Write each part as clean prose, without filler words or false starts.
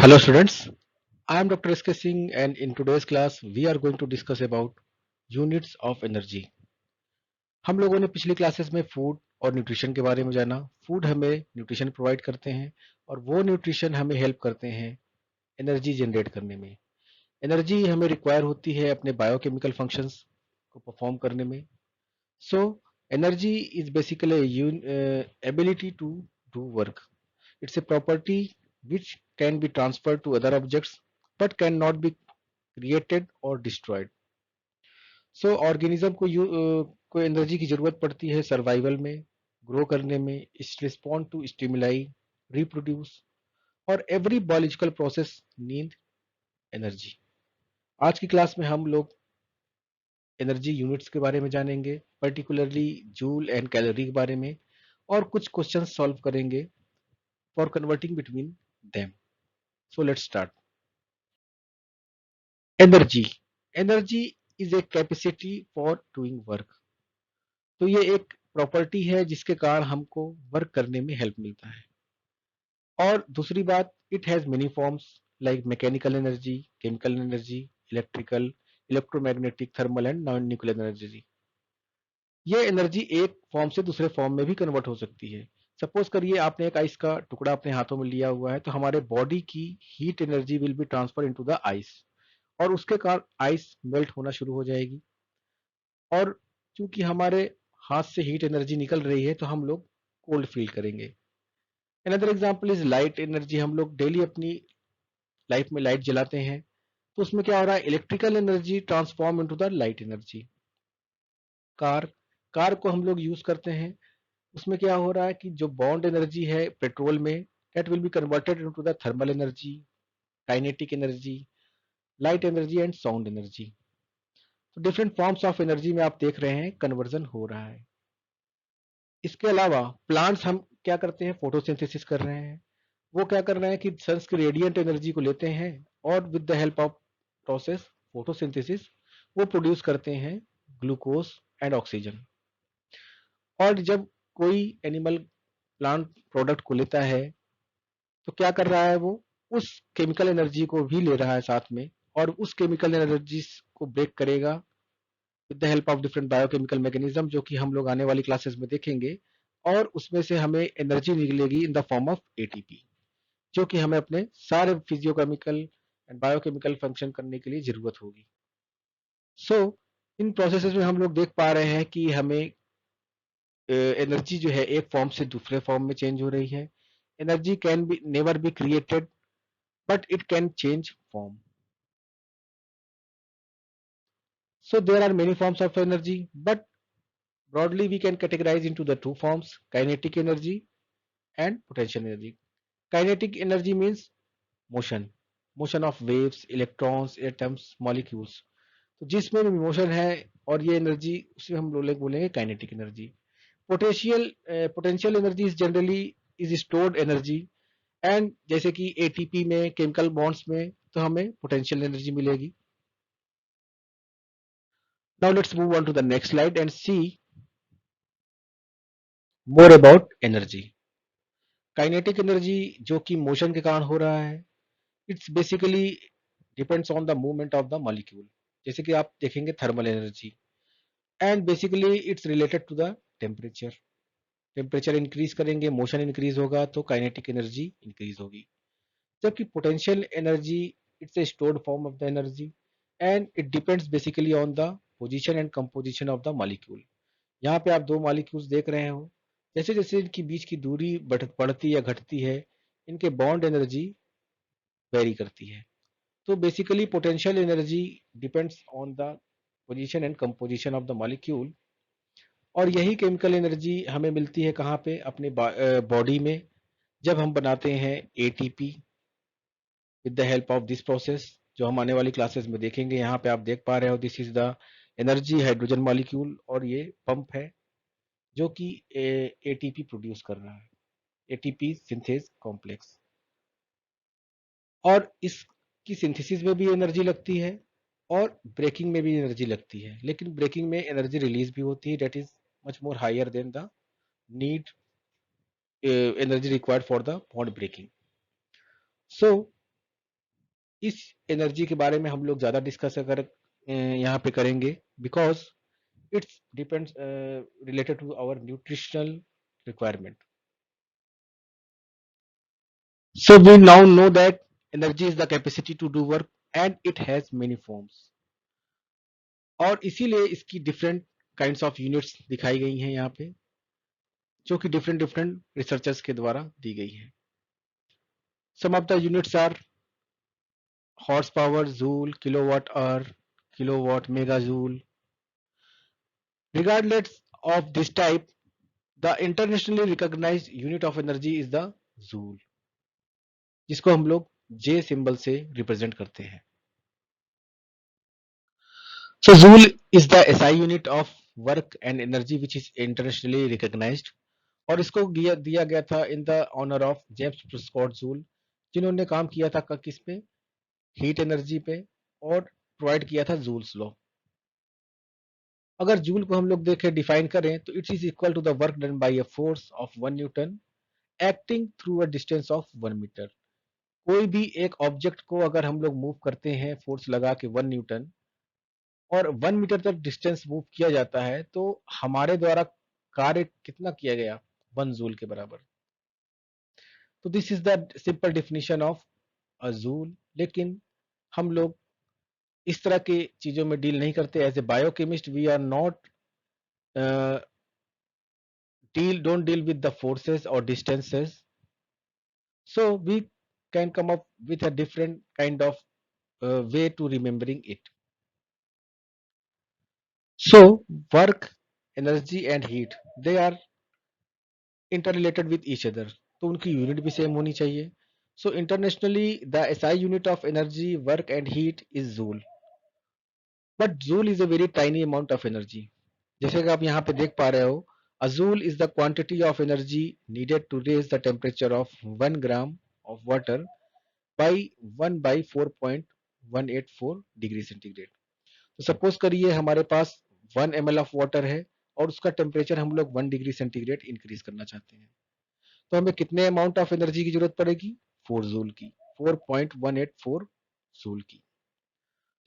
Hello students, I am Dr. S.K. Singh and in today's class we are going to discuss about units of energy. हम लोगों ने पिछली classes में food और nutrition के बारे में जाना। फूड हमें न्यूट्रिशन प्रोवाइड करते हैं और वो न्यूट्रिशन हमें हेल्प करते हैं एनर्जी जनरेट करने में। एनर्जी हमें रिक्वायर होती है अपने बायोकेमिकल फंक्शंस को परफॉर्म करने में। So energy is basically ability to do work. It's a property which can be transferred to other objects but cannot be created or destroyed. So organism को energy की जरूरत पड़ती है सर्वाइवल में, grow करने में, रिस्पॉन्ड टू स्टिमुलाई, रिप्रोड्यूस और every biological process need energy. आज की क्लास में हम लोग एनर्जी यूनिट्स के बारे में जानेंगे, पर्टिकुलरली जूल एंड कैलोरी के बारे में, और कुछ क्वेश्चंस सॉल्व करेंगे for converting between them. So let's start. Energy. Energy is a capacity for doing work. तो ये एक प्रॉपर्टी है जिसके कारण हमको वर्क करने में हेल्प मिलता है. और दूसरी बात, it has many forms like mechanical energy, chemical energy, electrical, electromagnetic, thermal and non nuclear energy. ये एनर्जी एक फॉर्म से दूसरे फॉर्म में भी कन्वर्ट हो सकती है. सपोज करिए आपने एक आइस का टुकड़ा अपने हाथों में लिया हुआ है, तो हमारे बॉडी की heat energy will be transfer into the ice और उसके कारण आइस मेल्ट होना शुरू हो जाएगी. और चूंकि हमारे हाथ से हीट एनर्जी निकल रही है तो हम लोग कोल्ड फील करेंगे. Another example is light energy. हम लोग डेली अपनी लाइफ में लाइट जलाते हैं तो उसमें क्या हो रहा है, electrical energy transform into the light energy. Car car को हम लोग यूज करते हैं, उसमें क्या हो रहा है कि जो बॉन्ड एनर्जी है पेट्रोल में, that will be converted into the thermal energy, kinetic energy, light energy and sound energy. तो डिफरेंट फॉर्म्स ऑफ एनर्जी में आप देख रहे हैं कन्वर्जन हो रहा है. इसके अलावा प्लांट्स हम क्या करते हैं, फोटोसिंथेसिस कर रहे हैं. वो क्या कर रहे हैं कि सन्स की रेडिएंट एनर्जी को लेते हैं और with the help of process photosynthesis वो प्रोड्यूस करते हैं ग्लूकोज एंड ऑक्सीजन. और जब कोई एनिमल प्लांट प्रोडक्ट को लेता है तो क्या कर रहा है, वो उस केमिकल एनर्जी को भी ले रहा है साथ में और उस केमिकल एनर्जी को ब्रेक करेगा with the help of different biochemical mechanism, जो कि हम लोग आने वाली क्लासेस में देखेंगे. और उसमें से हमें एनर्जी निकलेगी इन द फॉर्म ऑफ एटीपी, जो कि हमें अपने सारे फिजियोकेमिकल एंड बायोकेमिकल फंक्शन करने के लिए जरूरत होगी. सो इन प्रोसेसेस में हम लोग देख पा रहे हैं कि हमें एनर्जी जो है एक फॉर्म से दूसरे फॉर्म में चेंज हो रही है. Energy can be never be created but it can change form. So there are many forms of energy, but broadly we can categorize into the two forms: kinetic energy and potential energy. Kinetic energy means motion, motion of waves, electrons, atoms, molecules. तो जिसमें भी motion है और ये energy, उसे हम लोग बोलेंगे kinetic energy. Potential energy is generally is stored energy. And जैसे कि एटीपी में, केमिकल बॉन्ड्स में, तो हमें पोटेंशियल एनर्जी मिलेगी. Now let's move on to the next slide and see more about energy. Kinetic energy जो कि मोशन के कारण हो रहा है, it's basically depends on the movement of the molecule. जैसे कि आप देखेंगे thermal energy, and basically it's related to the temperature. Temperature increase करेंगे, मोशन इंक्रीज होगा, तो काइनेटिक एनर्जी इंक्रीज होगी. जबकि potential energy it's a stored form of the energy and it depends basically on the position and composition of the molecule. यहाँ पे आप दो molecules देख रहे हो, जैसे जैसे इनकी बीच की दूरी बढ़ती या घटती है, इनके बॉन्ड एनर्जी वेरी करती है. तो basically potential energy depends on the position and composition of the molecule. और यही केमिकल एनर्जी हमें मिलती है कहाँ पे, अपने बॉडी में, जब हम बनाते हैं ATP with the help of this process, जो हम आने वाली क्लासेस में देखेंगे. यहाँ पे आप देख पा रहे हो, this is the energy hydrogen molecule और ये पंप है जो कि एटीपी प्रोड्यूस कर रहा है, एटीपी सिंथेस कॉम्प्लेक्स. और इसकी सिंथेसिस में भी एनर्जी लगती है और ब्रेकिंग में भी एनर्जी लगती है, लेकिन ब्रेकिंग में एनर्जी रिलीज भी होती है, that is much more higher than the need energy required for the bond breaking. So इस एनर्जी के बारे में हम लोग ज़्यादा डिस्कस अगर यहाँ पे करेंगे, because it's depends related to our nutritional requirement. So we now know that energy is the capacity to do work and it has many forms. और इसीलिए इसकी different kinds of units दिखाई गई हैं यहाँ पे, जो कि different different researchers के द्वारा दी गई हैं. Some of the units are horsepower, joule, kilowatt hour, kilowatt, megajoule. Regardless of this type, the internationally recognized unit of energy is the joule, जिसको हम लोग J सिंबल से रिप्रेजेंट करते हैं. So joule is the SI unit of work and energy which is internationally recognized, और इसको दिया गया था in the honour of James Prescott Joule, जिन्होंने काम किया था किस पे, हीट एनर्जी पे, और प्रोवाइड किया था जूल्स लॉ. अगर जूल को हम लोग देखें, डिफाइन करें, तो it is equal to the work done by a force of 1 newton acting through a distance of 1 metre. कोई भी एक ऑब्जेक्ट को अगर हम लोग मूव करते हैं फोर्स लगा के 1 न्यूटन और 1 मीटर तक डिस्टेंस मूव किया जाता है, तो हमारे द्वारा कार्य कितना किया गया, 1 जूल के बराबर. तो this is the simple definition of a joule. लेकिन हम लोग इस तरह की चीजों में डील नहीं करते. As a biochemist we are not don't deal with the forces or distances, so we can come up with a different kind of way to remembering it. So work, energy and heat, they are interrelated with each other, तो उनकी unit भी same होनी चाहिए. So internationally the SI unit of energy, work and heat is joule, but joule is a very tiny amount of energy. जैसे कि आप यहाँ पे देख पा रहे हो, a joule is the quantity of energy needed to raise the temperature of 1 gram of water by 1 by 4.184 degree centigrade. तो सपोज करिए हमारे पास 1 ml ऑफ वाटर है और उसका टेम्परेचर हम लोग 1 डिग्री सेंटीग्रेड इंक्रीज करना चाहते हैं, तो हमें कितने अमाउंट ऑफ एनर्जी की जरूरत पड़ेगी, 4 जूल की, 4.184 जूल की.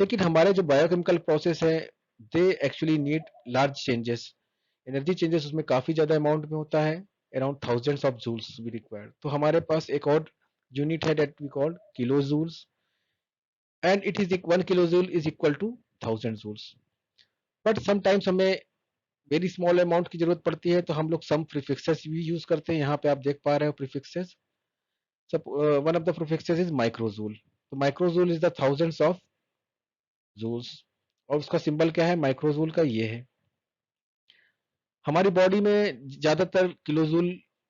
लेकिन हमारे जो बायोकेमिकल प्रोसेस है, they actually need large changes. Energy changes उसमें काफी ज्यादा अमाउंट में होता है, अराउंड थाउजेंड्स ऑफ जूल्स भी रिक्वायर्ड. तो हमारे पास एक और यूनिट है that we called kilo joules, and it is 1 kilo joule is equal to 1000 joules. But sometimes हमें वेरी स्मॉल अमाउंट की जरूरत पड़ती है, तो हम लोग सम प्रीफिक्सेस भी यूज करते हैं. यहाँ पे आप देख पा रहे हो prefixes. One of the prefixes is microjoule. तो microjoule is the thousands of joules, और उसका सिंबल क्या है माइक्रोजूल का, ये है. हमारी बॉडी में ज्यादातर किलोजूल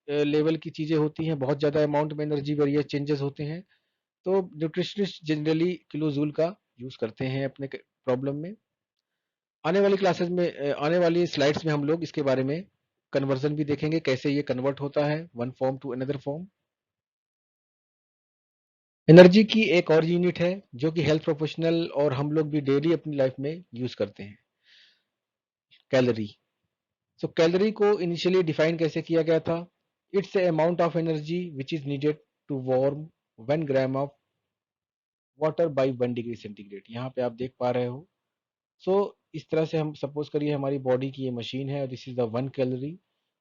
लेवल की चीजें होती हैं, बहुत ज्यादा अमाउंट में एनर्जी वेरियस चेंजेस होते हैं, तो न्यूट्रिशनिस्ट जनरली किलोजूल का यूज करते हैं अपने प्रॉब्लम में. आने वाली क्लासेस में आने वाली स्लाइड्स में हम लोग इसके बारे में कन्वर्जन भी देखेंगे, कैसे ये कन्वर्ट होता है one form to another form. Energy की एक और यूनिट है जो कि हेल्थ प्रोफेशनल और हम लोग भी डेली अपनी लाइफ में यूज करते हैं, कैलोरी. सो कैलोरी को इनिशियली डिफाइन कैसे किया गया था, it's a amount of energy which is needed to warm 1 gram of water by 1 degree centigrade. यहाँ पे आप देख पा रहे हो. सो इस तरह से हम सपोज करिए हमारी बॉडी की ये मशीन है, दिस इज द 1 कैलोरी.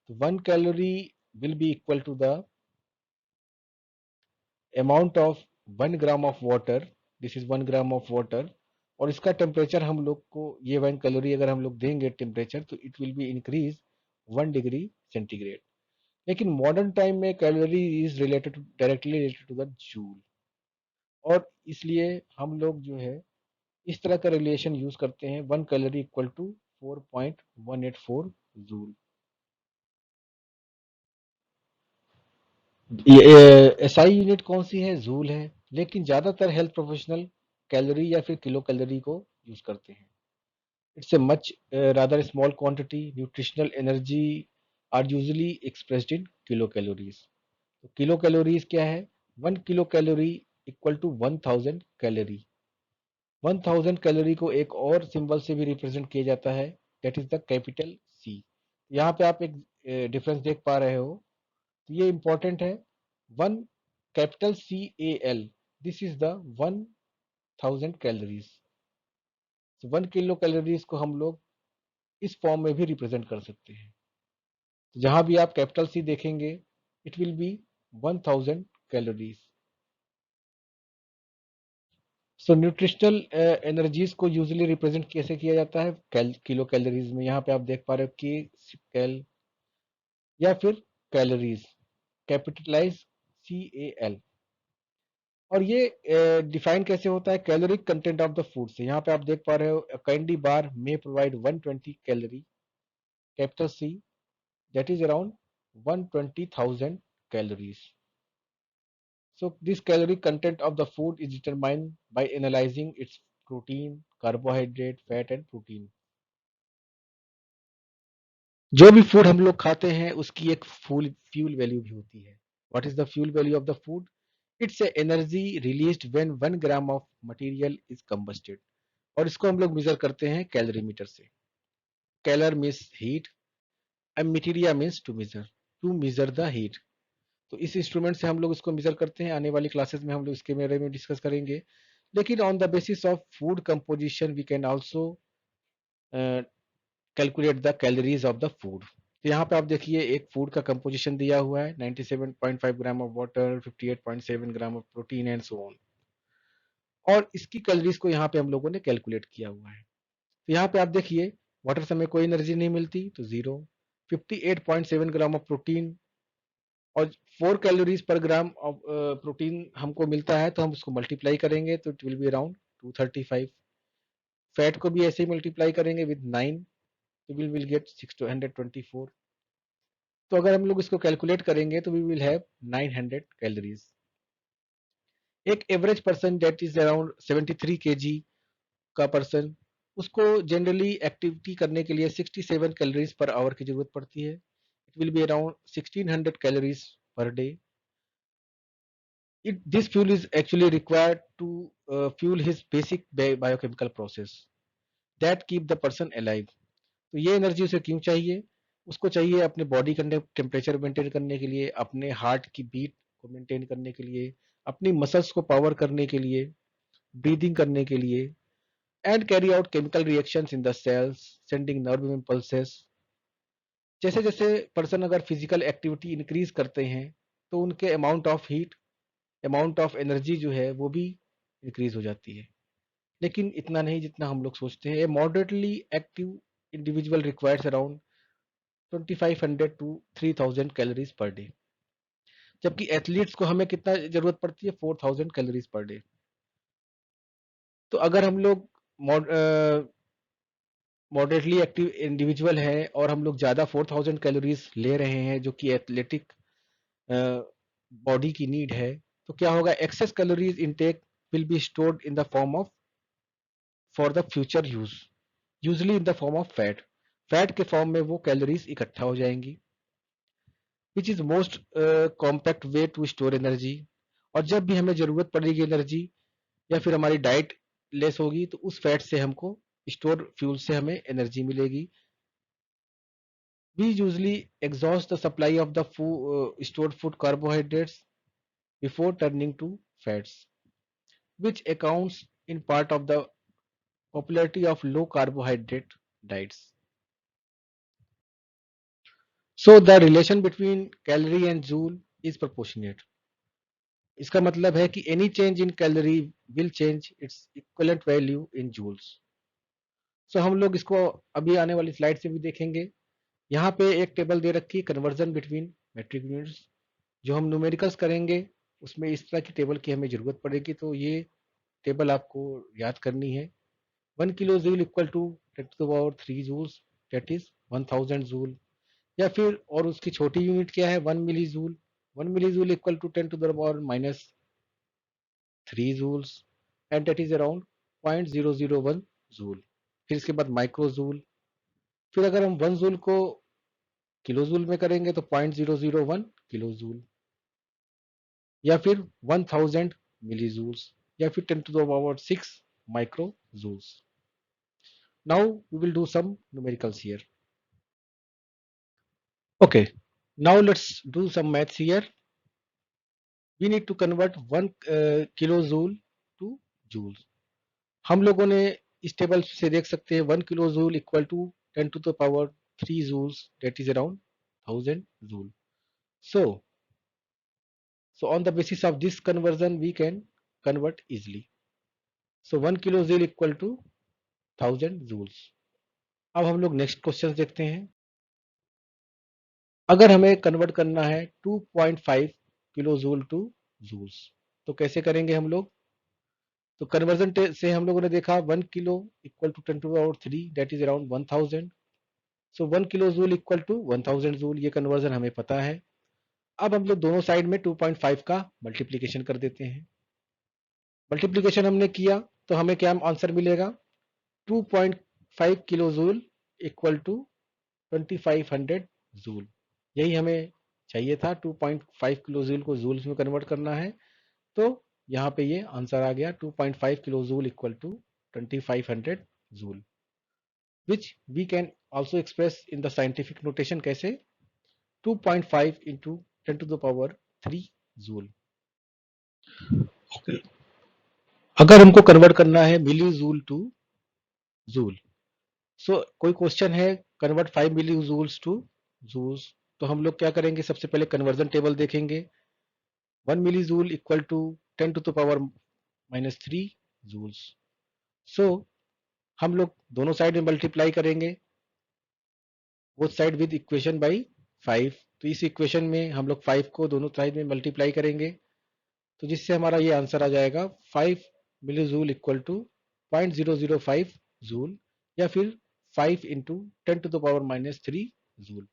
तो 1 calorie will be equal to the amount of 1 gram of water. This is 1 gram of water, और इसका टेम्परेचर हम लोग को ये 1 कैलोरी अगर हम लोग देंगे टेम्परेचर, तो it will be increase 1 degree centigrade. लेकिन मॉडर्न टाइम में calorie is related directly related to the joule, और इसलिए हम लोग जो है इस तरह का रिलेशन यूज करते हैं, 1 calorie equal to 4.184 joule. SI unit कौन सी है, जूल है, लेकिन ज्यादातर हेल्थ प्रोफेशनल कैलोरी या फिर किलो कैलोरी को यूज करते हैं. It's a much rather small quantity. Nutritional energy are usually expressed in kilo calories. तो किलो कैलोरीज क्या है, 1 kilo calorie equal to 1000 calorie. 1000 calorie को एक और सिंबल से भी रिप्रेजेंट किया जाता है, that is the capital C. यहाँ पे आप एक डिफरेंस देख पा रहे हो, तो ये इंपॉर्टेंट है. 1 capital CAL, this is the 1 1000 calories. 1 kilo calories को हम लोग इस फॉर्म में भी रिप्रेजेंट कर सकते हैं। तो जहां भी आप कैपिटल सी देखेंगे it will B 1000 calories. So nutritional energies को यूजुअली रिप्रेजेंट कैसे किया जाता है किलो कैलोरीज में। यहाँ पे आप देख पा रहे हो के कैल या फिर कैलोरीज, कैपिटलाइज CAL। और ये डिफाइन कैसे होता है caloric content of the food से। यहाँ पे आप देख पा रहे हो candy bar may provide 120 calorie, capital C, that is around 120,000 calories. So this caloric content of the food is determined by analyzing its protein, carbohydrate, fat and protein. जो भी फूड हम लोग खाते हैं उसकी एक फुल फ्यूल वैल्यू भी होती है। What is the fuel value of the food? It's energy released when 1 gram of material is combusted. और इसको हम लोग मेजर करते हैं कैलोरीमीटर से। Calor means heat and materia means to measure the heat. तो इस इंस्ट्रूमेंट से हम लोग इसको मेजर करते हैं। आने वाली क्लासेस में हम लोग इसके बारे में डिस्कस करेंगे। लेकिन on the basis of food composition we can also calculate the calories of the food. तो यहाँ पे आप देखिए एक फूड का कंपोजिशन दिया हुआ है 97.5 ग्राम of water, 58.7 gram of protein and so on. और इसकी कैलोरीज को यहाँ पे हम लोगों ने कैलकुलेट किया हुआ है। तो यहाँ पे आप देखिए वाटर से हमें कोई एनर्जी नहीं मिलती तो जीरो। 58.7 ग्राम ऑफ प्रोटीन और 4 कैलोरीज पर ग्राम ऑफ प्रोटीन हमको मिलता है तो हम उसको मल्टीप्लाई करेंगे तो it will be around 235। Fat को भी ऐसे ही मल्टीप्लाई करेंगे विद 9 तो विल गेट 624। तो अगर हम लोग इसको कैलकुलेट करेंगे तो वी विल हैव 900 कैलोरीज। एक average person that is around 73 kg का पर्सन, उसको जनरली एक्टिविटी करने के लिए 67 कैलोरीज पर आवर की जरूरत पड़ती है। It will be around 1600 calories per day. This fuel is actually required to fuel his basic biochemical process that keep the person alive. तो ये एनर्जी उसे क्यों चाहिए? उसको चाहिए अपने बॉडी का टेम्परेचर मेंटेन करने के लिए, अपने हार्ट की बीट को मेंटेन करने के लिए, अपनी मसल्स को पावर करने के लिए, ब्रीदिंग करने के लिए and carry out chemical reactions in the cells sending nerve impulses. जैसे जैसे पर्सन अगर फिजिकल एक्टिविटी इंक्रीज करते हैं तो उनके amount of heat, amount of energy जो है वो भी इंक्रीज हो जाती है। लेकिन इतना नहीं जितना हम लोग सोचते हैं। A moderately active individual requires around 2500 to 3000 calories per day, जबकि एथलीट्स को हमें कितना जरूरत पड़ती है 4000 कैलोरीज पर डे। तो अगर हम लोग मॉडरेटली एक्टिव इंडिविजुअल है और हम लोग ज़्यादा 4000 कैलोरीज ले रहे हैं जो कि एथलेटिक बॉडी की नीड है, तो क्या होगा? Excess calories intake will be stored in the form of for the future use, usually in the form of fat. Fat के फॉर्म में वो कैलोरीज इकट्ठा हो जाएंगी, which is most compact way to store energy. और जब भी हमें जरूरत पड़ेगी एनर्जी या फिर हमारी डाइट लेस होगी तो उस फैट से हमको स्टोर फ्यूल से हमें एनर्जी मिलेगी। We usually exhaust the supply of the stored food carbohydrates before turning to fats, which accounts in part of the popularity of low carbohydrate diets. So the relation between calorie and joule is proportionate. इसका मतलब है कि any change in calorie will change its equivalent value in joules. So हम लोग इसको अभी आने वाली स्लाइड से भी देखेंगे। यहाँ पे एक टेबल दे रखी है कन्वर्जन बिटवीन मेट्रिक यूनिट्स। जो हम न्यूमेरिकल्स करेंगे उसमें इस तरह की टेबल की हमें जरूरत पड़ेगी, तो ये टेबल आपको याद करनी है। 1 kilo joule equal to 10⁻³ joules, that is 1000 joule. या फिर और उसकी छोटी यूनिट क्या है 1 milli joule. 1 milli joule equal to 10⁻³ joules and that is around 0.001 joule. फिर इसके बाद माइक्रो जूल। फिर अगर हम 1 जूल को किलो जूल में करेंगे तो 0.001 किलो जूल, या फिर 1000 मिली जूल्स, या फिर 10⁻⁶ micro joules. Now we will do some numericals here. Okay, now let's do some maths here. We need to convert 1 kilojoule to joules. हम लोगों ने इस टेबल से देख सकते हैं 1 kilo joule equal to 10 to the power 3 joules, that is around 1000 joule. So on the basis of this conversion we can convert easily. So 1 kilo joule equal to 1000 joules. अब हम लोग नेक्स्ट क्वेश्चन देखते हैं. अगर हमें convert करना है 2.5 kilo joule to joules, तो कैसे करेंगे हम लोग? तो कन्वर्जन से हम लोगों ने देखा 1 kilo equal to 10 to the power 3, that is around 1000. So 1 kilo joule equal to 1000 joule, ये कन्वर्जन हमें पता है. अब हम लोग दोनों साइड में 2.5 का मल्टीप्लीकेशन कर देते हैं. मल्टीप्लीकेशन हमने किया तो हमें क्या आंसर मिलेगा? 2.5 kilo joule equal to 2500 joule. यही हमें चाहिए था. 2.5 किलो जूल को जूल्स में कन्वर्ट करना है. तो यहाँ पे ये आंसर आ गया 2.5 kilo joule equal to 2500 joule, which we can also express in the scientific notation. कैसे? 2.5 into 10 to the power 3 joule. अगर हमको कन्वर्ट करना है milli joule to joule, so कोई क्वेश्चन है convert 5 milli joules to joules, तो हम लोग क्या करेंगे? सबसे पहले कन्वर्जन टेबल देखेंगे. 1 milli joule equal to 10 to the power -3 joules. So हम लोग दोनों साइड में मल्टीप्लाई करेंगे, both side with equation by 5. तो इस इक्वेशन में हम लोग 5 को दोनों साइड में मल्टीप्लाई करेंगे, तो जिससे हमारा ये आंसर आ जाएगा 5 मिली जूल इक्वल टू 0.005 जूल, या फिर 5 into 10 to the power -3 joule.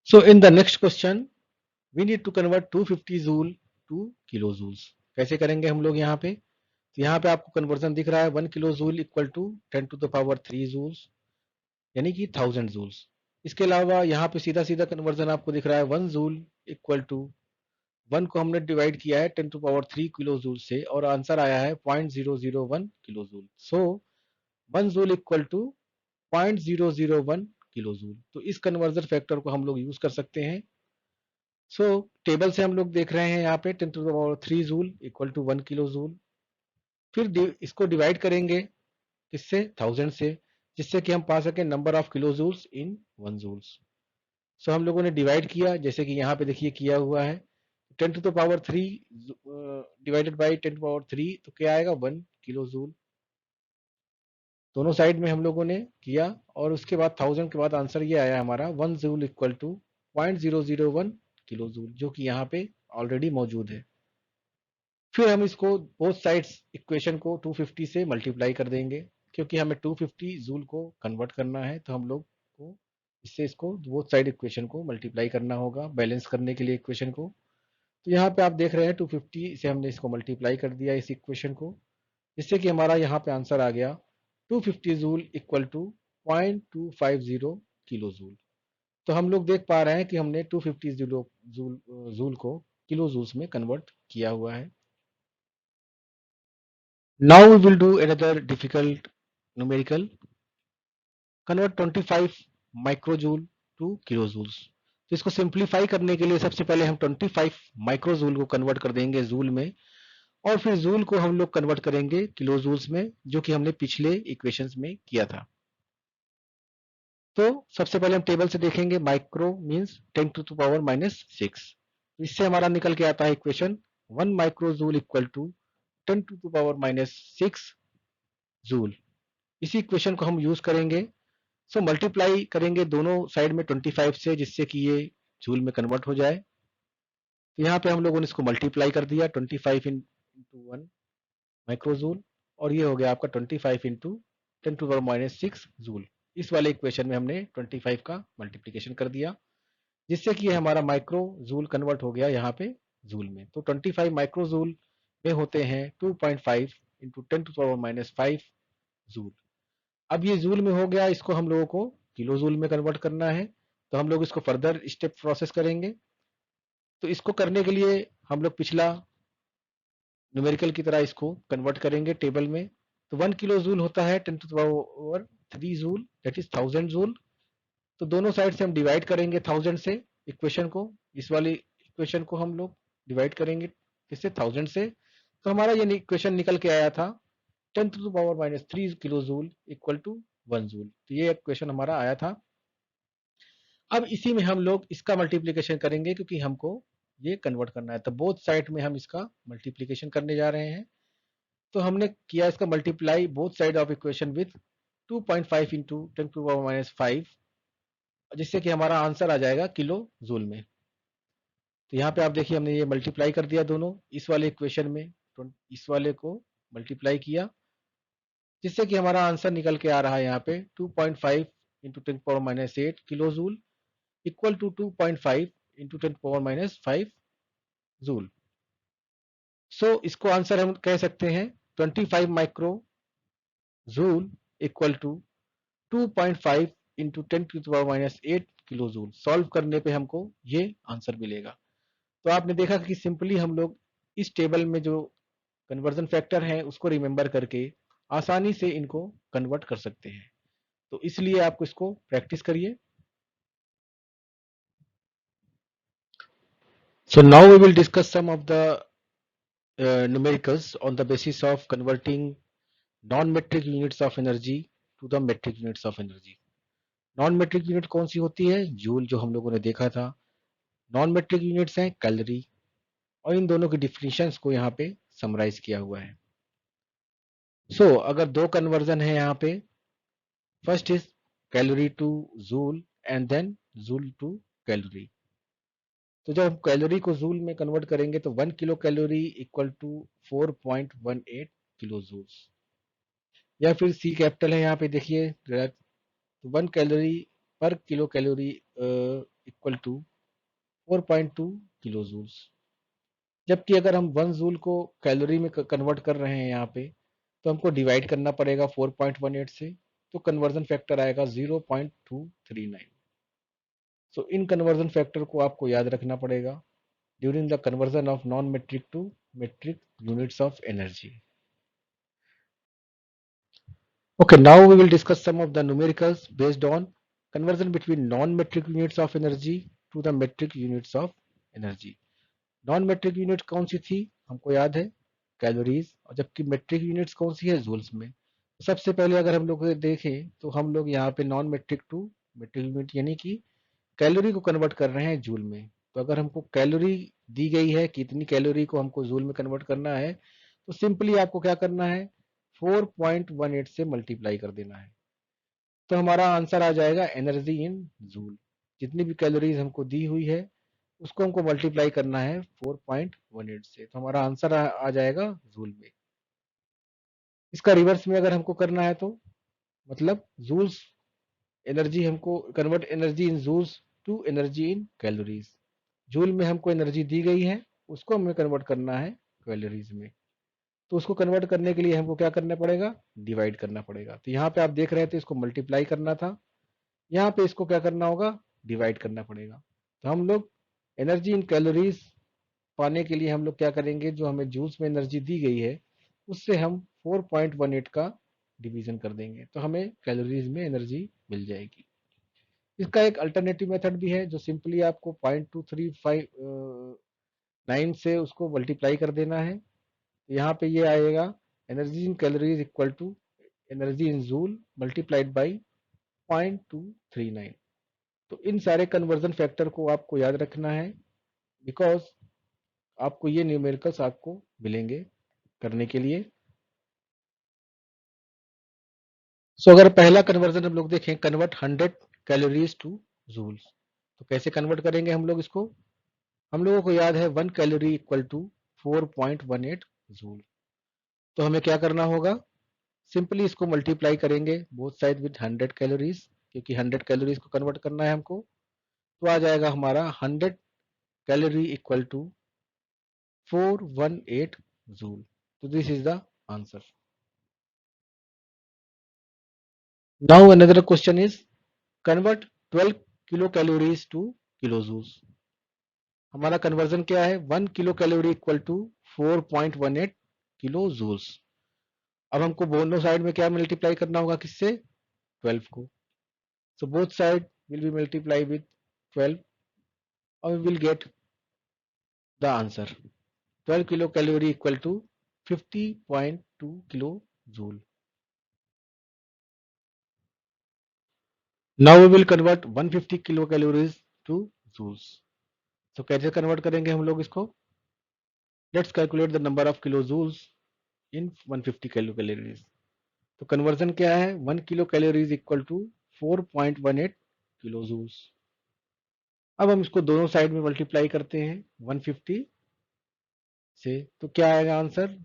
So in the next question we need to convert 250 joule to kilojoules. कैसे करेंगे हम लोग? यहाँ पे तो यहाँ पे आपको कन्वर्जन दिख रहा है 1 kilo joule equal to 10 to the power 3 joules, यानी कि 1000 जूल्स. इसके अलावा यहाँ पे सीधा सीधा कन्वर्जन आपको दिख रहा है 1 जूल इक्वल टू 1 को हमने डिवाइड किया है 10 to the power 3 kilo joule से, और आंसर आया है 0.001 kilo joule. So 1 joule equal to 0.001 kilo joule. तो इस कन्वर्जन फैक्टर को हम लोग यूज कर सकते हैं. सो टेबल से हम लोग देख रहे हैं यहाँ पे 10 to the power 3 joule equal to 1 kilo joule. फिर इसको डिवाइड करेंगे किससे? 1000 से, जिससे कि हम पा सके number of kilo joules in 1 joules. So हम लोगों ने डिवाइड किया, जैसे कि यहाँ पे देखिए किया हुआ है 10 to the power 3 divided by 10 to the power 3, तो क्या आएगा? 1 किलो जूल. दोनों साइड में हम लोगों ने किया, और उसके बाद 1000 के बाद आंसर ये आया हमारा 1 joule equal to 0.001 kilo joule, जो कि यहाँ पे ऑलरेडी मौजूद है. फिर हम इसको बोथ साइड्स इक्वेशन को 250 से मल्टीप्लाई कर देंगे, क्योंकि हमें 250 जूल को कन्वर्ट करना है, तो हम लोग को इससे इसको बोथ साइड इक्वेशन को मल्टीप्लाई करना होगा बैलेंस करने के लिए इक्वेशन को. तो यहाँ पे आप देख रहे हैं 250 से हमने इसको मल्टीप्लाई कर दिया इस इक्वेशन को, जिससे कि हमारा यहाँ पे आंसर आ गया 250 joule equal to 0.250 kilo joule. तो हम लोग देख पा रहे हैं कि हमने 250 जूल को किलो जूल्स में कन्वर्ट किया हुआ है. Now we will do another difficult numerical. Convert 25 microjoule to kilojoules. तो इसको सिंप्लीफाई करने के लिए सबसे पहले हम 25 माइक्रोजूल को कन्वर्ट कर देंगे जूल में, और फिर जूल को हम लोग कन्वर्ट करेंगे किलोजूल्स में, जो कि हमने पिछले इक्वेशंस में किया था. तो सबसे पहले हम टेबल से देखेंगे micro means 10 to the power -6. इससे हमारा निकल के आता है equation 1 microjoule equal to 10 to the power -6 joule. इसी इक्वेशन को हम यूज करेंगे. सो मल्टीप्लाई करेंगे दोनों साइड में 25 से, जिससे कि ये जूल में कन्वर्ट हो जाए. तो यहाँ पे हम लोगों ने इसको मल्टीप्लाई कर दिया 25 इंटू 1 माइक्रोजूल, और ये हो गया आपका 25 into 10 to the power -6 joule. इस वाले इक्वेशन में हमने 25 का मल्टीप्लीकेशन कर दिया, जिससे कि ये हमारा माइक्रो जूल कन्वर्ट हो गया यहाँ पे जूल में. तो 25 माइक्रो जूल में होते हैं 2.5 into 10 to the power -5 joule. अब ये जूल में हो गया, इसको हम लोगों को किलो जूल में कन्वर्ट करना है, तो हम लोग इसको फर्दर स्टेप प्रोसेस करेंगे. तो इसको करने के लिए हम लोग पिछला न्यूमेरिकल की तरह इसको कन्वर्ट करेंगे टेबल में. तो 1 किलो जूल होता है 10 to the power 3 joule, that is 1000 joule. तो दोनों साइड से हम डिवाइड करेंगे 1000 से इक्वेशन को. इस वाली इक्वेशन को हम लोग डिवाइड करेंगे किससे, 1000 से। तो हमारा ये इक्वेशन निकल के आया था 10⁻³ kilo joule equal to 1 joule. तो ये इक्वेशन हमारा आया था। अब इसी में हम लोग इसका मल्टीप्लीकेशन करेंगे क्योंकि हमको ये कन्वर्ट करना है, तो बोथ साइड में हम इसका मल्टीप्लीकेशन करने जा रहे हैं। तो हमने किया इसका multiply both side of equation with 2.5 into 10⁻⁵, जिससे कि हमारा आंसर आ जाएगा किलो जूल में। तो यहाँ पे आप देखिए हमने ये मल्टीप्लाई कर दिया दोनों इस वाले इक्वेशन में, तो इस वाले को मल्टीप्लाई किया, जिससे कि हमारा आंसर निकल के आ रहा है यहाँ पे 2.5 into 10⁻⁸ kilo joule equal to 2.5 into 10⁻⁵ joule. So इसको आंसर हम कह सकते हैं 25 micro joule equal to 2.5 into 10⁻⁸ kilo joule. Solve करने पे हमको ये आंसर मिलेगा। तो आपने देखा कि सिंपली हम लोग इस टेबल में जो कन्वर्जन फैक्टर है उसको रिमेंबर करके आसानी से इनको कन्वर्ट कर सकते हैं। तो इसलिए आपको इसको प्रैक्टिस करिए। So now we will discuss some of the numericals on the basis of converting non-metric units of energy to the metric units of energy. Non-metric unit कौन सी होती है, जूल, जो हम लोगों ने देखा था। Non-metric units हैं कैलोरी, और इन दोनों की डिफिनीशंस को यहाँ पे समराइज किया हुआ है। सो अगर दो कन्वर्जन है यहाँ पे, first is calorie to joule and then joule to calorie. तो जब हम कैलोरी को जूल में कन्वर्ट करेंगे तो 1 kilo calorie equal to 4.18 kilo joules, या फिर सी कैपिटल है यहाँ पे देखिए, तो 1 कैलोरी पर kilo calorie equal to 4.2 kilo joules. जबकि अगर हम 1 जूल को कैलोरी में कन्वर्ट कर रहे हैं यहाँ पे, तो हमको डिवाइड करना पड़ेगा 4.18 से, तो कन्वर्जन फैक्टर आएगा 0.239। सो इन कन्वर्जन फैक्टर को आपको याद रखना पड़ेगा during the conversion of non metric to metric units of energy. Okay, now we will discuss some of the numericals based on conversion between non-metric units of energy to the metric units of energy. Non-metric unit कौन सी थी, हमको याद है calories, और जबकि metric units कौन सी है, जूल्स में। सबसे पहले अगर हम लोग देखें तो हम लोग यहाँ पे non metric to metric unit यानी कि कैलोरी को कन्वर्ट कर रहे हैं जूल में। तो अगर हमको कैलोरी दी गई है, कितनी कैलोरी को हमको जूल में कन्वर्ट करना है, तो सिंपली आपको क्या करना है, 4.18 से मल्टीप्लाई कर देना है। तो हमारा आंसर आ जाएगा एनर्जी इन जूल। जितनी भी कैलोरीज हमको दी हुई है उसको हमको मल्टीप्लाई करना है 4.18 से, तो हमारा आंसर आ जाएगा जूल में। इसका रिवर्स में अगर हमको करना है तो मतलब जूल्स एनर्जी, हमको convert energy in joules to energy in calories. Joule में हमको एनर्जी दी गई है, उसको हमें कन्वर्ट करना है कैलोरीज में। तो उसको कन्वर्ट करने के लिए हमको क्या करना पड़ेगा, डिवाइड करना पड़ेगा। तो यहाँ पे आप देख रहे थे इसको मल्टीप्लाई करना था, यहाँ पे इसको क्या करना होगा, डिवाइड करना पड़ेगा। तो हम लोग एनर्जी इन कैलोरीज पाने के लिए हम लोग क्या करेंगे, जो हमें जूल्स में एनर्जी दी गई है उससे हम 4.18 का डिवीजन कर देंगे, तो हमें कैलोरीज में एनर्जी मिल जाएगी। इसका एक अल्टरनेटिव मेथड भी है, जो सिंपली आपको 0.2359 से उसको मल्टीप्लाई कर देना है। यहाँ पे ये आएगा energy in calories equal to energy in joule multiplied by 0.239। तो इन सारे कन्वर्जन फैक्टर को आपको याद रखना है, बिकॉज आपको ये न्यूमेरिकल्स आपको मिलेंगे करने के लिए। सो अगर पहला कन्वर्जन हम लोग देखें, कन्वर्ट 100 कैलोरीज टू जूल्स, तो कैसे कन्वर्ट करेंगे हम लोग इसको। हम लोगों को याद है 1 कैलोरी इक्वल टू 4.18 जूल। तो हमें क्या करना होगा, सिंपली इसको मल्टीप्लाई करेंगे बोथ साइड विथ 100 कैलोरीज, क्योंकि 100 कैलोरीज को कन्वर्ट करना है हमको। तो आ जाएगा हमारा 100 कैलोरी इक्वल टू 418 जूल। तो this is the answer. Now another question is convert 12 kilo calories to kilo joules. हमारा कन्वर्जन क्या है, 1 kilo calorie equal to 4.18 kilo joules. अब हमको दोनों साइड में क्या मल्टीप्लाई करना होगा, किससे, 12 को। So both side will be multiplied with 12 and we will get the answer. 12 kilo calorie equal to 50.2 kilo joule. Now we will convert 150 kilo calories to joules. तो कैसे कन्वर्ट करेंगे हम लोग इसको? Let's calculate the number of kilo joules in 150 kilo calories. तो conversion क्या है? 1 kilo calories equal to 4.18 kilo joules. अब हम इसको दोनों साइड में मल्टीप्लाई करते हैं 150 से. तो क्या आएगा answer?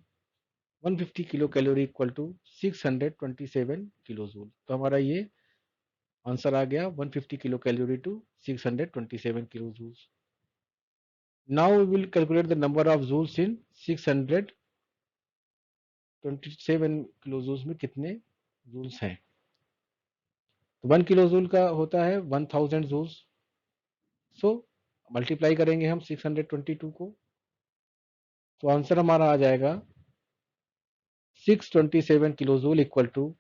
150 kilo calorie equal to 627 kilo joule. तो हमारा ये आंसर आ गया 150 kilo calorie to 627 kilo joules. Now we will calculate the number of joules in 627 kilo joules में कितने जूल्स हैं. तो 1 किलो जूल का होता है 1000 जूल्स. सो मल्टीप्लाई करेंगे हम 622 को. तो आंसर हमारा आ जाएगा 627 kilo joule equal to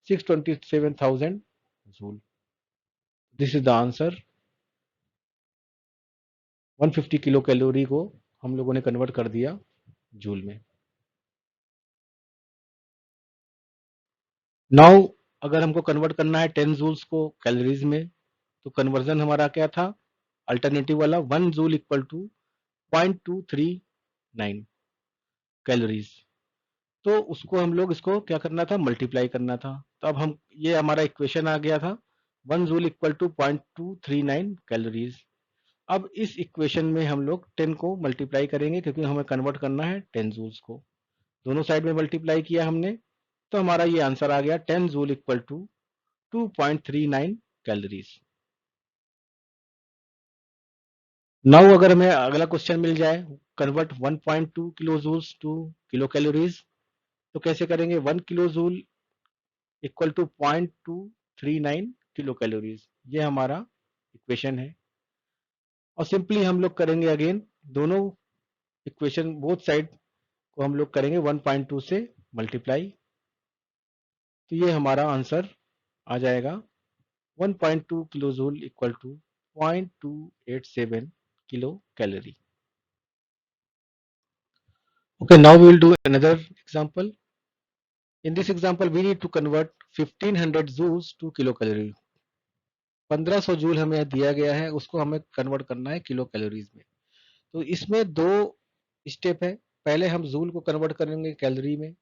627,000 joule. This is the answer. 150 kilo calorie को हम लोगों ने कन्वर्ट कर दिया जूल में. नाउ अगर हमको कन्वर्ट करना है 10 जूल्स को कैलोरीज में, तो कन्वर्जन हमारा क्या था? अल्टरनेटिव वाला 1 जूल इक्वल टू 0.239 कैलोरीज. तो उसको हम लोग इसको क्या करना था? मल्टीप्लाई करना था. तो अब हम ये हमारा इक्वेशन आ गया था 1 जूल इक्वल टू 0.239 कैलोरीज. अब इस इक्वेशन में हम लोग 10 को मल्टीप्लाई करेंगे क्योंकि हमें कन्वर्ट करना है 10 जूल्स को. दोनों साइड में मल्टीप्लाई किया हमने, तो हमारा ये आंसर आ गया 10 joule equal to 2.39 calories. Now अगर हमें अगला क्वेश्चन मिल जाए, convert 1.2 kilo joules to kilo calories, तो कैसे करेंगे? 1 kilo joule equal to 0.239 kilo calories. ये हमारा इक्वेशन है. और सिंपली हम लोग करेंगे अगेन दोनों इक्वेशन बोथ साइड को हम लोग करेंगे 1.2 से मल्टीप्लाई. तो ये हमारा आंसर आ जाएगा 1.2 kilo joule equal to 0.287 kilo calorie. Okay, now we will do another example. In this example, we need to convert 1500 joules to kilocalorie. 1500 joule हमें दिया गया है, उसको हमें कन्वर्ट करना है किलो कैलोरीज में. तो इसमें दो स्टेप है. पहले हम जूल को कन्वर्ट करेंगे कैलोरी में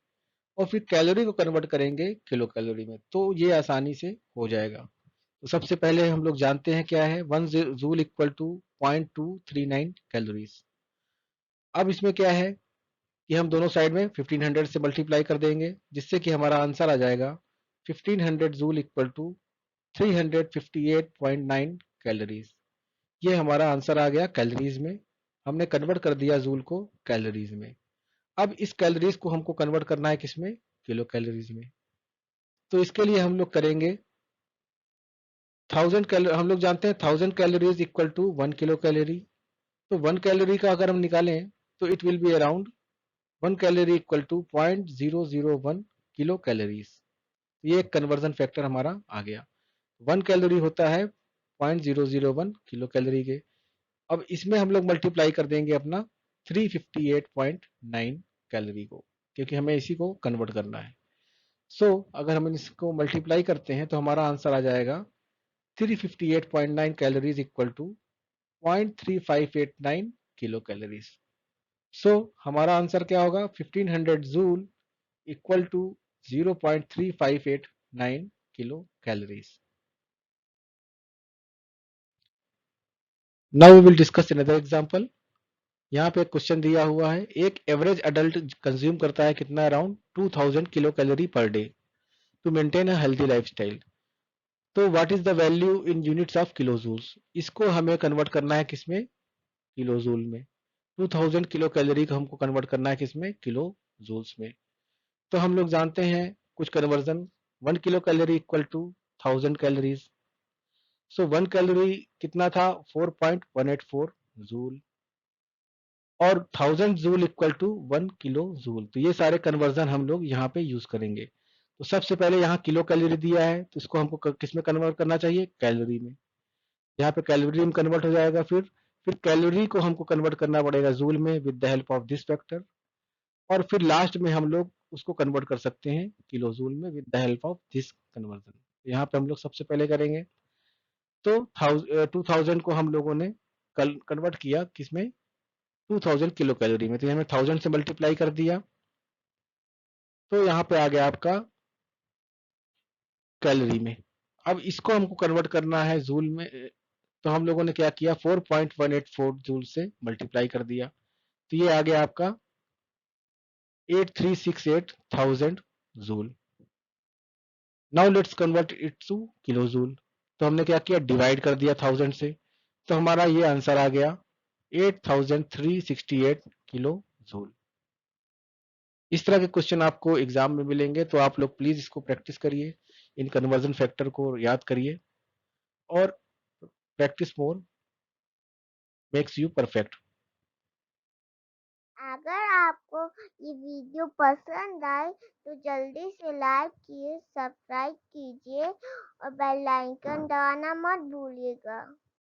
और फिर कैलोरी को कन्वर्ट करेंगे किलो कैलोरी में. तो ये आसानी से हो जाएगा. तो सबसे पहले हम लोग जानते हैं क्या है, 1 जूल इक्वल टू 0.239 कैलोरीज. अब इसमें क्या है कि हम दोनों साइड में 1500 से मल्टीप्लाई कर देंगे, जिससे कि हमारा आंसर आ जाएगा 1500 जूल इक्वल टू 358.9 कैलोरीज. ये हमारा आंसर आ गया कैलोरीज में. हमने कन्वर्ट कर दिया जूल को कैलोरीज में. अब इस कैलोरीज को हमको कन्वर्ट करना है किसमें? किलो कैलोरीज में. तो इसके लिए हम लोग करेंगे 1000 कैलोरी. हम लोग जानते हैं 1000 calories equal to 1 kilo calorie. तो 1 कैलोरी का अगर हम निकालें तो it will be around 1 calorie equal to 0.001 kilo calories. ये एक कन्वर्जन फैक्टर हमारा आ गया. 1 कैलोरी होता है 0.001 किलो कैलोरी के. अब इसमें हम लोग मल्टीप्लाई कर देंगे अपना 358.9 कैलोरी को, क्योंकि हमें इसी को कन्वर्ट करना है. सो अगर हम इसको मल्टीप्लाई करते हैं तो हमारा आंसर आ जाएगा 358.9 calories equal to 0.3589 kilo calories. So हमारा आंसर क्या होगा? 1500 joule equal to 0.3589 kilo calories. Now we will discuss another example. यहाँ पे एक क्वेश्चन दिया हुआ है, एक एवरेज अडल्ट कंज्यूम करता है कितना? Around 2000 kilo calorie per day to maintain a healthy lifestyle. तो what is the value in units of kilo joules? इसको हमें कन्वर्ट करना है किसमें? किलो जूल में. 2000 किलो कैलोरी को हमको कन्वर्ट करना है किसमें? किलो जूल्स में. तो हम लोग जानते हैं कुछ conversion. 1 kilo calorie equal to 1000 calories. So 1 calorie कितना था? 4.184 जूल. और 1000 joule equal to 1 kilo joule. तो ये सारे कन्वर्जन हम लोग यहाँ पे यूज करेंगे. तो सबसे पहले यहाँ किलो कैलोरी दिया है, तो इसको हमको किस में कन्वर्ट करना चाहिए? कैलोरी में. यहाँ पे कैलोरी में कन्वर्ट हो जाएगा, फिर फिर कैलोरी को हमको कन्वर्ट करना पड़ेगा जूल में with the help of this factor, और फिर लास्ट में हम लोग उसको कन्वर्ट कर सकते हैं किलो जूल में with the help of this conversion. यहाँ पे हम लोग सबसे पहले करेंगे, तो 2000 को हम लोगों ने कल कन्वर्ट किया किसमें, 2000 किलो कैलोरी में, तो हमें 1000 से मल्टीप्लाई कर दिया, तो यहाँ पे आ गया आपका कैलोरी में। अब इसको हमको कन्वर्ट करना है जूल में, तो हम लोगों ने क्या किया, 4.184 जूल से मल्टीप्लाई कर दिया, तो ये आ गया आपका 8368,000 joule. Now let's convert it two kilo joule, तो हमने क्या किया, डिवाइड कर दिया 1000 से, तो हमारा ये आंसर आ गया 8368 किलो जूल। इस तरह के क्वेश्चन आपको एग्जाम में मिलेंगे, तो आप लोग प्लीज इसको प्रैक्टिस करिए, इन कन्वर्जन फैक्टर को याद करिए, और practice more makes you perfect. अगर आपको ये वीडियो पसंद आए तो जल्दी से लाइक कीजिए, सब्सक्राइब कीजिए और बेल आइकन दबाना मत भूलिएगा।